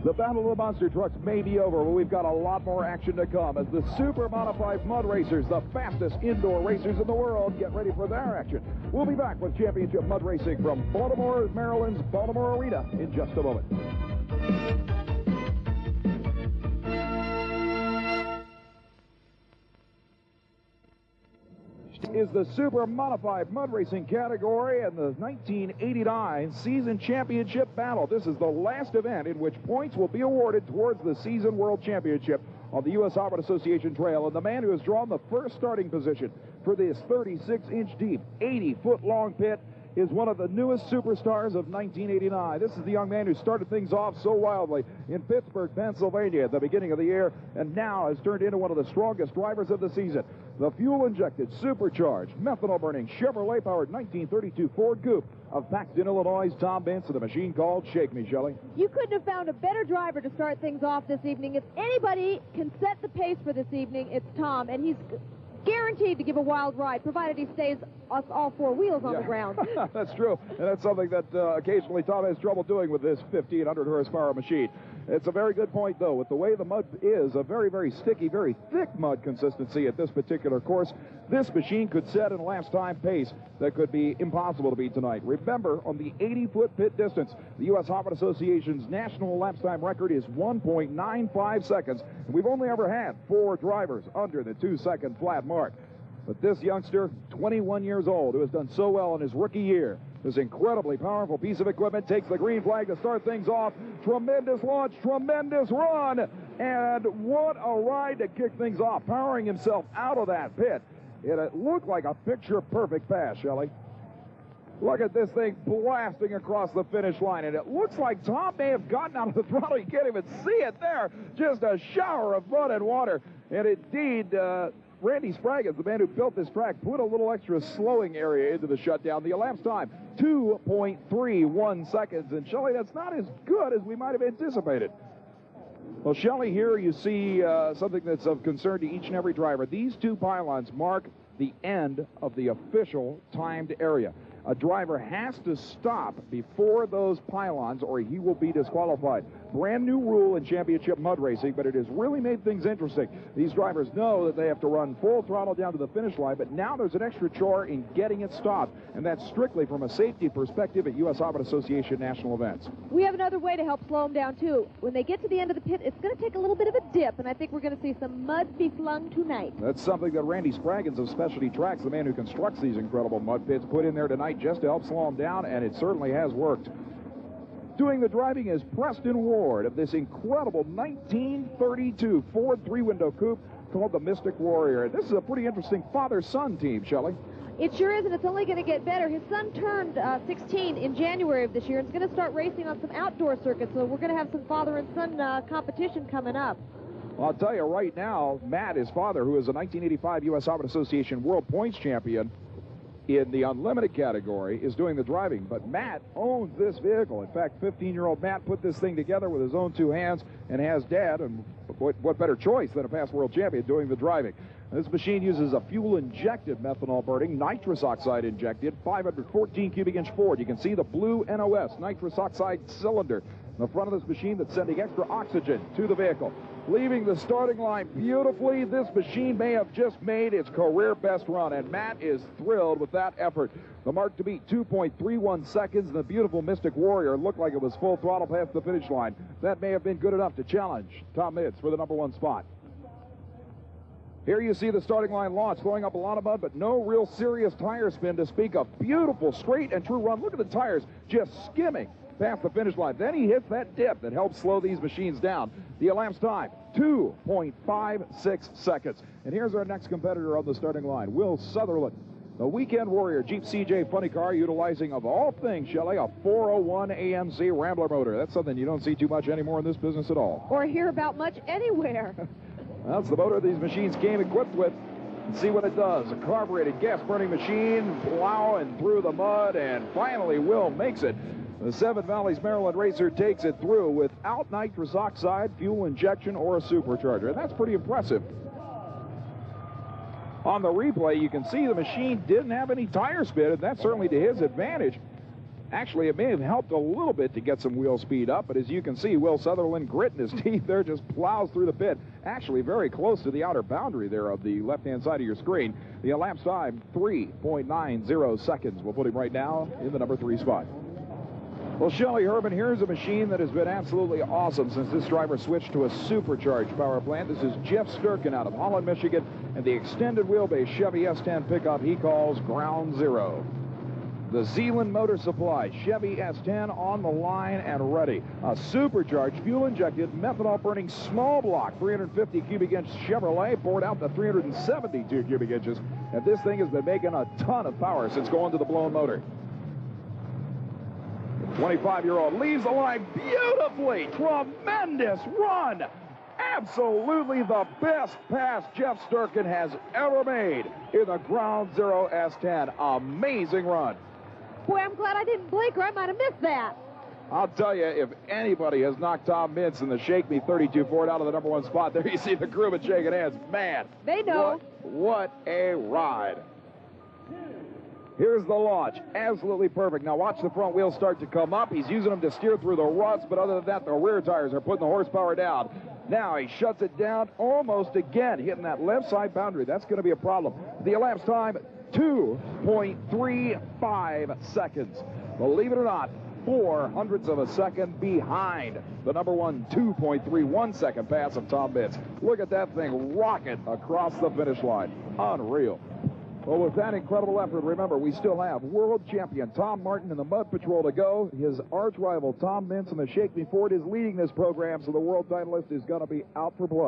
The battle of the monster trucks may be over, but we've got a lot more action to come as the super modified mud racers, the fastest indoor racers in the world, get ready for their action. We'll be back with championship mud racing from Baltimore, Maryland's Baltimore Arena in just a moment. Is the super modified mud racing category and the 1989 season championship battle. This is the last event in which points will be awarded towards the season world championship on the USHRA Association Trail, and the man who has drawn the first starting position for this 36-inch deep, 80-foot long pit is one of the newest superstars of 1989. This is the young man who started things off so wildly in Pittsburgh, Pennsylvania at the beginning of the year, and now has turned into one of the strongest drivers of the season. The fuel-injected, supercharged, methanol-burning, Chevrolet-powered 1932 Ford Coupe of Paxton, Illinois' Tom Mintz, and a machine called Shake Me, Shelly. You couldn't have found a better driver to start things off this evening. If anybody can set the pace for this evening, it's Tom, and he's guaranteed to give a wild ride, provided he stays us all four wheels on the ground. That's true, and that's something that occasionally Tom has trouble doing with this 1,500 horsepower machine. It's a very good point, though, with the way the mud is, a very, very sticky, very thick mud consistency at this particular course. This machine could set an elapsed time pace that could be impossible to beat tonight. Remember, on the 80-foot pit distance, the U.S. Hopping Association's national elapsed time record is 1.95 seconds. And we've only ever had 4 drivers under the 2-second flat mark. But this youngster, 21 years old, who has done so well in his rookie year, this incredibly powerful piece of equipment takes the green flag to start things off. Tremendous launch, tremendous run, and what a ride to kick things off, powering himself out of that pit. It looked like a picture-perfect pass, Shelly. Look at this thing blasting across the finish line, and it looks like Tom may have gotten out of the throttle. You can't even see it there. Just a shower of mud and water, and indeed, Randy Spraggins, the man who built this track, put a little extra slowing area into the shutdown. The elapsed time, 2.31 seconds. And, Shelley, that's not as good as we might have anticipated. Well, Shelley, here you see something that's of concern to each and every driver. These 2 pylons mark the end of the official timed area. A driver has to stop before those pylons or he will be disqualified. Brand new rule in championship mud racing, but it has really made things interesting. These drivers know that they have to run full throttle down to the finish line, but now there's an extra chore in getting it stopped, and that's strictly from a safety perspective at U.S. Hopping Association national events. We have another way to help slow them down, too. When they get to the end of the pit, it's going to take a little bit of a dip, and I think we're going to see some mud be flung tonight. That's something that Randy Spraggins of Specialty Tracks, the man who constructs these incredible mud pits, put in there tonight just to help slow them down, and it certainly has worked. Doing the driving is Preston Ward of this incredible 1932 Ford 3-window coupe called the Mystic Warrior. This is a pretty interesting father-son team, Shelley. It sure is, and it's only going to get better. His son turned 16 in January of this year and is going to start racing on some outdoor circuits, so we're going to have some father and son competition coming up. Well, I'll tell you right now, Matt, his father, who is a 1985 U.S. Hopping Association World Points Champion in the unlimited category, is doing the driving. But Matt owns this vehicle. In fact, 15-year-old Matt put this thing together with his own 2 hands and has Dad, and what better choice than a past world champion, doing the driving. This machine uses a fuel-injected methanol-burning, nitrous oxide-injected, 514 cubic-inch Ford. You can see the blue NOS, nitrous oxide cylinder, in the front of this machine that's sending extra oxygen to the vehicle. Leaving the starting line beautifully, this machine may have just made its career best run, and Matt is thrilled with that effort. The mark to beat, 2.31 seconds, and the beautiful Mystic Warrior looked like it was full throttle past the finish line. That may have been good enough to challenge Tom Mintz for the #1 spot. Here you see the starting line launch, throwing up a lot of mud, but no real serious tire spin to speak of. Beautiful, straight and true run. Look at the tires just skimming past the finish line. Then he hits that dip that helps slow these machines down. The elapsed time, 2.56 seconds. And here's our next competitor on the starting line, Will Sutherland, the Weekend Warrior Jeep CJ funny car, utilizing, of all things, Shelley, a 401 AMC Rambler motor. That's something you don't see too much anymore in this business at all. Or hear about much anywhere. That's the motor these machines came equipped with. And see what it does. A carbureted gas-burning machine plowing through the mud, and finally Will makes it. The Seven Valleys, Maryland racer takes it through without nitrous oxide, fuel injection, or a supercharger. And that's pretty impressive. On the replay, you can see the machine didn't have any tire spin, and that's certainly to his advantage. Actually, it may have helped a little bit to get some wheel speed up, but as you can see, Will Sutherland, gritting his teeth there, just plows through the pit. Actually, very close to the outer boundary there of the left-hand side of your screen. The elapsed time, 3.90 seconds. We'll put him right now in the number 3 spot. Well, Shelly Urban, here's a machine that has been absolutely awesome since this driver switched to a supercharged power plant. This is Jeff Sturken out of Holland, Michigan, and the extended wheelbase Chevy S10 pickup he calls Ground Zero. The Zeeland Motor Supply Chevy S10 on the line and ready. A supercharged, fuel-injected, methanol-burning small block 350 cubic inch Chevrolet poured out to 372 cubic inches. And this thing has been making a ton of power since going to the blown motor. The 25-year-old leaves the line beautifully. Tremendous run. Absolutely the best pass Jeff Sturken has ever made in the Ground Zero S10. Amazing run. Boy, I'm glad I didn't blink or I might have missed that. I'll tell you, if anybody has knocked Tom Mintz in the Shake Me 32 Ford out of the number 1 spot, there you see the crewman shaking hands. Man, they know. What a ride. Here's the launch. Absolutely perfect. Now watch the front wheels start to come up. He's using them to steer through the ruts, but other than that, the rear tires are putting the horsepower down. Now he shuts it down almost again, hitting that left side boundary. That's going to be a problem. The elapsed time, 2.35 seconds. Believe it or not, 0.04 of a second behind the number 1 2.31 second pass of Tom Mintz. Look at that thing rocket across the finish line. Unreal. Well, with that incredible effort, remember, we still have world champion Tom Martin in the Mud Patrol to go. His arch rival Tom Mintz in the Shake Me Ford is leading this program, so the world titleist is going to be out for blood.